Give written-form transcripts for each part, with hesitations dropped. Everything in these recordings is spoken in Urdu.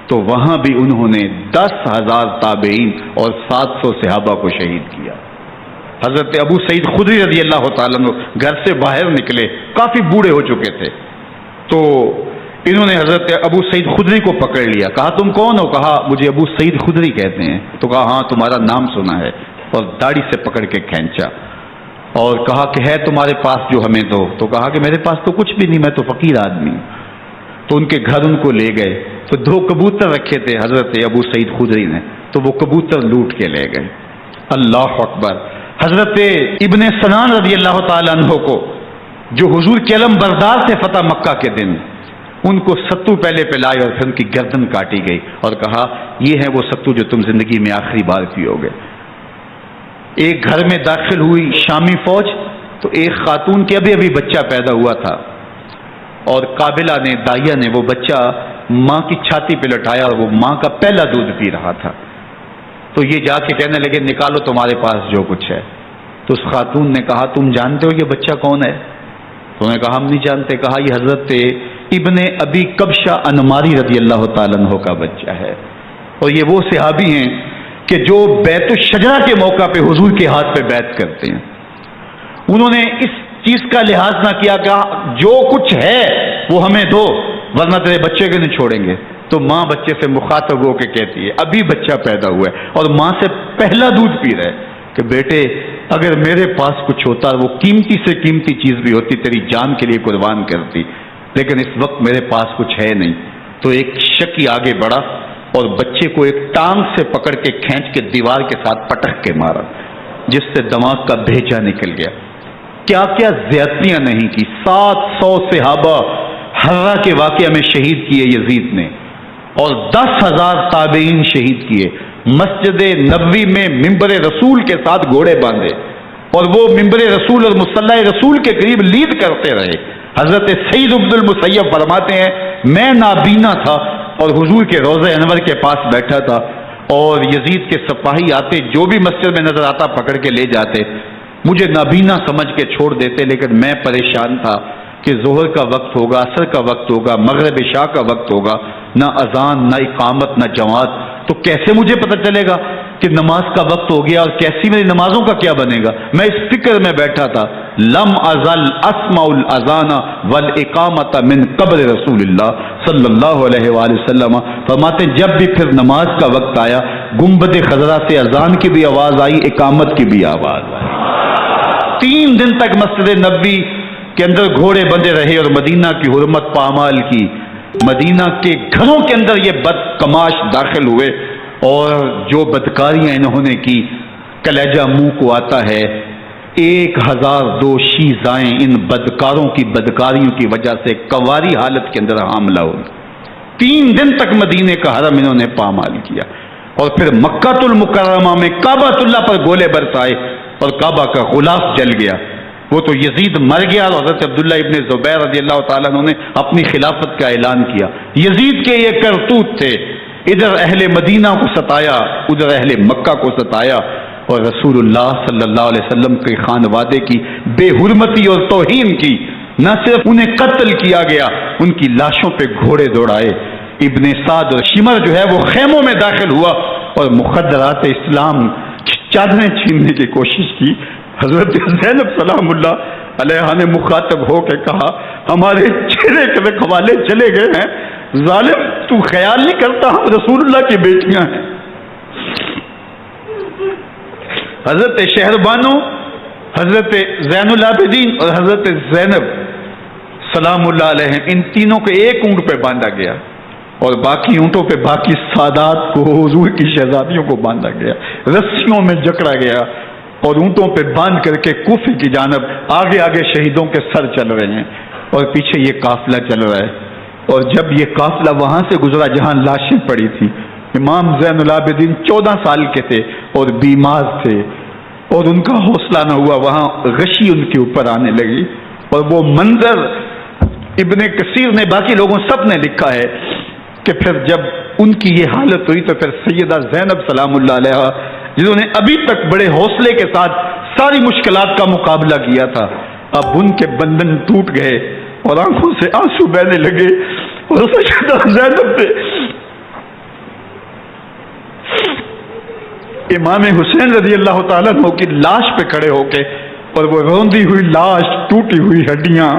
تو وہاں بھی انہوں نے 10,000 تابعین اور 700 صحابہ کو شہید کیا۔ حضرت ابو سعید خدری رضی اللہ تعالیٰ عنہ گھر سے باہر نکلے، کافی بوڑھے ہو چکے تھے، تو انہوں نے حضرت ابو سعید خدری کو پکڑ لیا، کہا تم کون ہو؟ کہا مجھے ابو سعید خدری کہتے ہیں۔ تو کہا ہاں تمہارا نام سنا ہے، اور داڑھی سے پکڑ کے کھینچا اور کہا کہ ہے تمہارے پاس جو ہمیں دو؟ تو کہا کہ میرے پاس تو کچھ بھی نہیں، میں تو فقیر آدمی ہوں۔ تو ان کے گھر ان کو لے گئے، تو 2 کبوتر رکھے تھے حضرت ابو سعید خدری نے، تو وہ کبوتر لوٹ کے لے گئے۔ اللہ اکبر۔ حضرت ابن سنان رضی اللہ تعالیٰ عنہ کو، جو حضور کے علم بردار تھے فتح مکہ کے دن، ان کو ستو پہلے پلائے اور پھر ان کی گردن کاٹی گئی اور کہا یہ ہے وہ ستو جو تم زندگی میں آخری بار پیو گے۔ ایک گھر میں داخل ہوئی شامی فوج، تو ایک خاتون کے ابھی ابھی بچہ پیدا ہوا تھا، اور قابلہ نے، دائیا نے وہ بچہ ماں کی چھاتی پہ لٹایا اور وہ ماں کا پہلا دودھ پی رہا تھا۔ تو یہ جا کے کہنے لگے نکالو تمہارے پاس جو کچھ ہے۔ تو اس خاتون نے کہا تم جانتے ہو یہ بچہ کون ہے؟ تو انہوں نے کہا ہم نہیں جانتے۔ کہا یہ حضرت ابن ابی کبشہ انماری رضی اللہ تعالیٰ عنہ کا بچہ ہے، اور یہ وہ صحابی ہیں کہ جو بیعت الشجرہ کے موقع پہ حضور کے ہاتھ پہ بیعت کرتے ہیں۔ انہوں نے اس چیز کا لحاظ نہ کیا کہ جو کچھ ہے وہ ہمیں دو ورنہ تیرے بچے کو نہیں چھوڑیں گے۔ تو ماں بچے سے مخاطب ہو کے کہتی ہے، ابھی بچہ پیدا ہوا ہے اور ماں سے پہلا دودھ پی رہا ہے، کہ بیٹے اگر میرے پاس کچھ ہوتا، وہ قیمتی سے قیمتی چیز بھی ہوتی تیری جان کے لیے قربان کرتی، لیکن اس وقت میرے پاس کچھ ہے نہیں۔ تو ایک شکی آگے بڑھا اور بچے کو ایک ٹانگ سے پکڑ کے کھینچ کے دیوار کے ساتھ پٹک کے مارا، جس سے دماغ کا بھیجا نکل گیا۔ کیا کیا زیادتیاں نہیں کی۔ 700 صحابہ حرہ کے واقعہ میں شہید کیے یزید نے، اور 10,000 تابعین شہید کیے۔ مسجد نبوی میں ممبر رسول کے ساتھ گھوڑے باندھے، اور وہ ممبر رسول اور مصلی رسول کے قریب لید کرتے رہے۔ حضرت سعید بن المسیب فرماتے ہیں میں نابینا تھا اور حضور کے روضہ انور کے پاس بیٹھا تھا، اور یزید کے سپاہی آتے، جو بھی مسجد میں نظر آتا پکڑ کے لے جاتے، مجھے نابینا سمجھ کے چھوڑ دیتے، لیکن میں پریشان تھا کہ ظہر کا وقت ہوگا، عصر کا وقت ہوگا، مغرب عشاء کا وقت ہوگا، نہ اذان نہ اقامت نہ جماعت، تو کیسے مجھے پتہ چلے گا کہ نماز کا وقت ہو گیا، اور کیسی میری نمازوں کا کیا بنے گا؟ میں اس فکر میں بیٹھا تھا۔ لم ازل اسمع الاذان والاقامت من قبل رسول اللہ صلی اللہ علیہ وآلہ وسلم۔ فرماتے جب بھی پھر نماز کا وقت آیا، گنبد خضرا سے اذان کی بھی آواز آئی، اقامت کی بھی آواز آئی۔ 3 دن تک مسجد نبوی کے اندر گھوڑے بندے رہے اور مدینہ کی حرمت پامال کی۔ مدینہ کے گھروں کے اندر یہ بدکماش داخل ہوئے، اور جو بدکاریاں انہوں نے کی کلیجہ منہ کو آتا ہے۔ 1002 شیزائیں ان بدکاروں کی بدکاریوں کی وجہ سے کواری حالت کے اندر حاملہ ہوئی۔ 3 دن تک مدینے کا حرم انہوں نے پامال کیا، اور پھر مکہ المکرمہ میں کعبۃ اللہ پر گولے برسائے اور کعبہ کا غلاف جل گیا۔ وہ تو یزید مر گیا، اور حضرت عبداللہ ابن زبیر رضی اللہ تعالیٰ عنہ نے اپنی خلافت کا اعلان کیا۔ یزید کے یہ کرتوت تھے، ادھر اہل مدینہ کو ستایا، ادھر اہل مکہ کو ستایا، اور رسول اللہ صلی اللہ علیہ وسلم کے خانوادے کی بے حرمتی اور توہین کی۔ نہ صرف انہیں قتل کیا گیا، ان کی لاشوں پہ گھوڑے دوڑائے۔ ابن سعد اور شمر جو ہے وہ خیموں میں داخل ہوا اور مخدرات اسلام چادریں چھیننے کی کوشش کی۔ حضرت زینب سلام اللہ علیہ نے مخاطب ہو کے کہا ہمارے چہرے کے رکھوالے چلے گئے ہیں، ظالم تو خیال نہیں کرتا ہم رسول اللہ کی بیٹیاں ہیں۔ حضرت شہربانو، حضرت زین العابدین اور حضرت زینب سلام اللہ علیہ، ان تینوں کو ایک اونٹ پہ باندھا گیا، اور باقی اونٹوں پہ باقی سادات کو، حضور کی شہزادیوں کو باندھا گیا، رسیوں میں جکڑا گیا، اور اونٹوں پہ باندھ کر کے کوفے کی جانب آگے آگے شہیدوں کے سر چل رہے ہیں، اور پیچھے یہ قافلہ چل رہا ہے۔ اور جب یہ قافلہ وہاں سے گزرا جہاں لاشیں پڑی تھی، امام زین العابدین 14 سال کے تھے اور بیمار تھے، اور ان کا حوصلہ نہ ہوا، وہاں غشی ان کے اوپر آنے لگی، اور وہ منظر ابن کثیر نے، باقی لوگوں سب نے لکھا ہے کہ پھر جب ان کی یہ حالت ہوئی تو پھر سیدہ زینب سلام اللہ علیہ، جنہوں نے ابھی تک بڑے حوصلے کے ساتھ ساری مشکلات کا مقابلہ کیا تھا، اب ان کے بندن ٹوٹ گئے اور آنکھوں سے آنسو بہنے لگے، اور سیدہ زینب نے امام حسین رضی اللہ تعالیٰ عنہ کی لاش پہ کھڑے ہو کے، اور وہ روندی ہوئی لاش، ٹوٹی ہوئی ہڈیاں،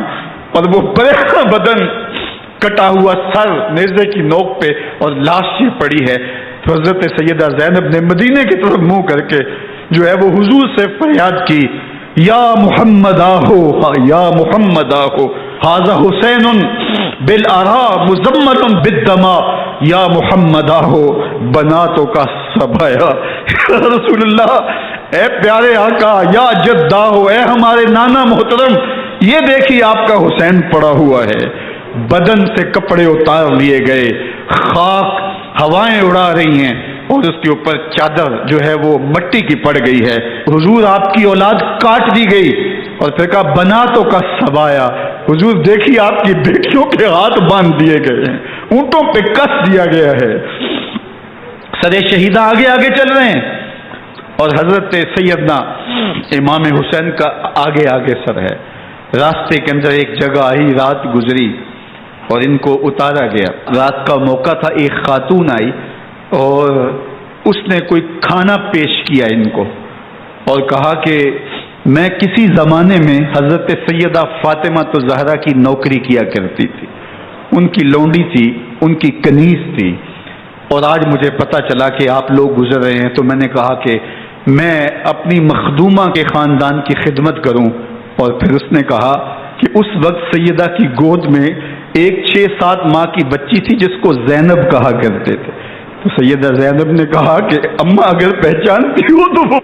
اور وہ بڑا بدن، کٹا ہوا سر نیزے کی نوک پہ، اور لاش یہ پڑی ہے، تو حضرت سیدہ زینب نے مدینے کی طرف منہ کر کے جو ہے وہ حضور سے فریاد کی، یا محمد آہو، یا محمد آہو، ھذا حسین بالآرا مزمل بالدما، یا محمد آہو بناتوں کا سبایا۔ رسول اللہ، اے پیارے آقا، یا جدہ ہو، اے ہمارے نانا محترم، یہ دیکھیے آپ کا حسین پڑا ہوا ہے، بدن سے کپڑے اتار لیے گئے، خاک ہوائیں اڑا رہی ہیں، اور اس کے اوپر چادر جو ہے وہ مٹی کی پڑ گئی ہے۔ حضور آپ کی اولاد کاٹ دی گئی، اور پھر کہا بناتوں کا سبایا، حضور دیکھیے آپ کی بیٹیوں کے ہاتھ باندھ دیے گئے ہیں، اونٹوں پہ کس دیا گیا ہے، سرے شہیدہ آگے آگے چل رہے ہیں، اور حضرت سیدنا امام حسین کا آگے آگے سر ہے۔ راستے کے اندر ایک جگہ آئی، رات گزری اور ان کو اتارا گیا۔ رات کا موقع تھا، ایک خاتون آئی اور اس نے کوئی کھانا پیش کیا ان کو، اور کہا کہ میں کسی زمانے میں حضرت سیدہ فاطمہ تو زہرا کی نوکری کیا کرتی تھی، ان کی لونڈی تھی، ان کی کنیز تھی، اور آج مجھے پتہ چلا کہ آپ لوگ گزر رہے ہیں، تو میں نے کہا کہ میں اپنی مخدومہ کے خاندان کی خدمت کروں۔ اور پھر اس نے کہا کہ اس وقت سیدہ کی گود میں ایک 6-7 ماہ کی بچی تھی جس کو زینب کہا کرتے تھے، تو سیدہ زینب نے کہا کہ اماں اگر پہچانتی ہو تو وہ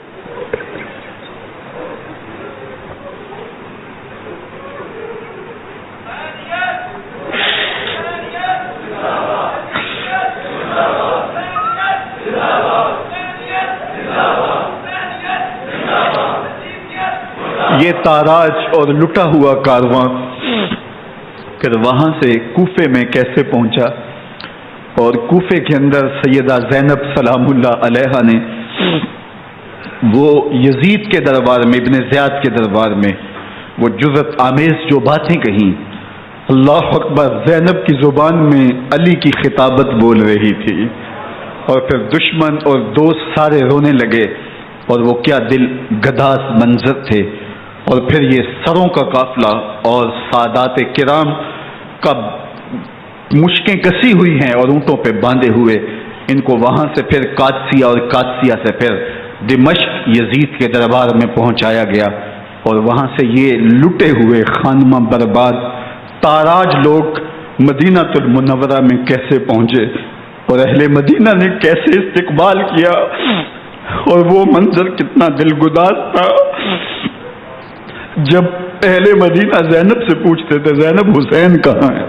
یہ تاراج اور لٹا ہوا کارواں پھر وہاں سے کوفے میں کیسے پہنچا، اور کوفے کے اندر سیدہ زینب سلام اللہ علیہا نے وہ یزید کے دربار میں، ابن زیاد کے دربار میں وہ جرأت آمیز جو باتیں کہیں، اللہ اکبر، زینب کی زبان میں علی کی خطابت بول رہی تھی، اور پھر دشمن اور دوست سارے رونے لگے، اور وہ کیا دل گداز منظر تھے۔ اور پھر یہ سروں کا قافلہ اور سادات کرام کا مشکیں کسی ہوئی ہیں اور اونٹوں پہ باندھے ہوئے، ان کو وہاں سے پھر قادسیہ اور قادسیہ سے پھر دمشق یزید کے دربار میں پہنچایا گیا، اور وہاں سے یہ لٹے ہوئے خانمہ برباد تاراج لوگ مدینہ المنورہ میں کیسے پہنچے، اور اہل مدینہ نے کیسے استقبال کیا، اور وہ منظر کتنا دلگداز تھا جب اہل مدینہ زینب سے پوچھتے تھے زینب حسین کہاں ہے؟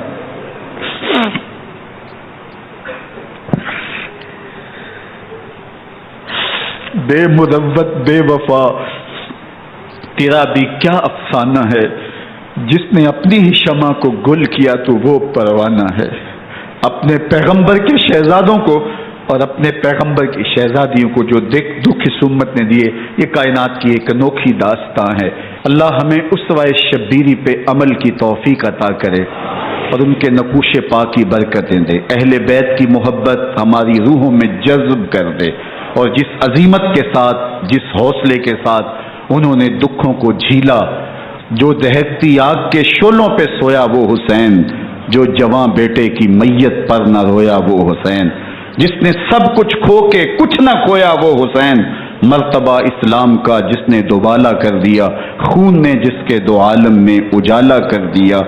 بے مروت بے وفا، تیرا بھی کیا افسانہ ہے، جس نے اپنی ہی شمع کو گل کیا تو وہ پروانہ ہے۔ اپنے پیغمبر کے شہزادوں کو اور اپنے پیغمبر کی شہزادیوں کو جو دکھ اس امت نے دیے، یہ کائنات کی ایک انوکھی داستان ہے۔ اللہ ہمیں اسوہ شبیری پہ عمل کی توفیق عطا کرے اور ان کے نقوش پاک کی برکتیں دے، اہل بیت کی محبت ہماری روحوں میں جذب کر دے، اور جس عظیمت کے ساتھ، جس حوصلے کے ساتھ انہوں نے دکھوں کو جھیلا، جو دہکتی آگ کے شعلوں پہ سویا وہ حسین، جو جواں بیٹے کی میت پر نہ رویا وہ حسین، جس نے سب کچھ کھو کے کچھ نہ کھویا وہ حسین، مرتبہ اسلام کا جس نے دوبالا کر دیا، خون نے جس کے دو عالم میں اجالا کر دیا،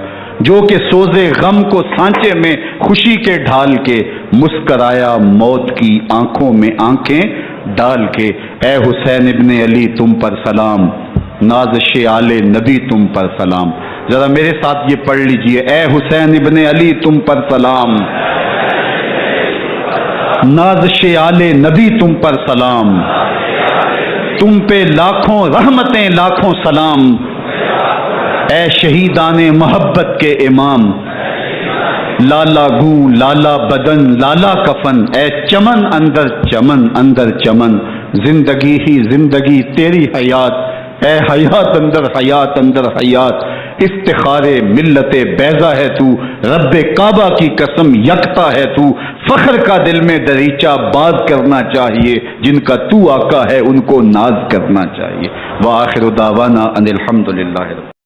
جو کہ سوزے غم کو سانچے میں خوشی کے ڈھال کے مسکرایا موت کی آنکھوں میں آنکھیں ڈال کے۔ اے حسین ابن علی تم پر سلام، نازش آل نبی تم پر سلام۔ ذرا میرے ساتھ یہ پڑھ لیجئے، اے حسین ابن علی تم پر سلام، نازش آل نبی تم پر سلام، تم پہ لاکھوں رحمتیں لاکھوں سلام، اے شہیدان محبت کے امام، لالا گوں لالا بدن لالا کفن، اے چمن اندر چمن، زندگی ہی زندگی تیری حیات اے حیات اندر حیات اندر حیات، استخار ملت بیضا ہے تو، رب کعبہ کی قسم یکتا ہے تو، فخر کا دل میں دریچہ باز کرنا چاہیے، جن کا تو آقا ہے ان کو ناز کرنا چاہیے۔ وآخر دعوانا ان الحمدللہ۔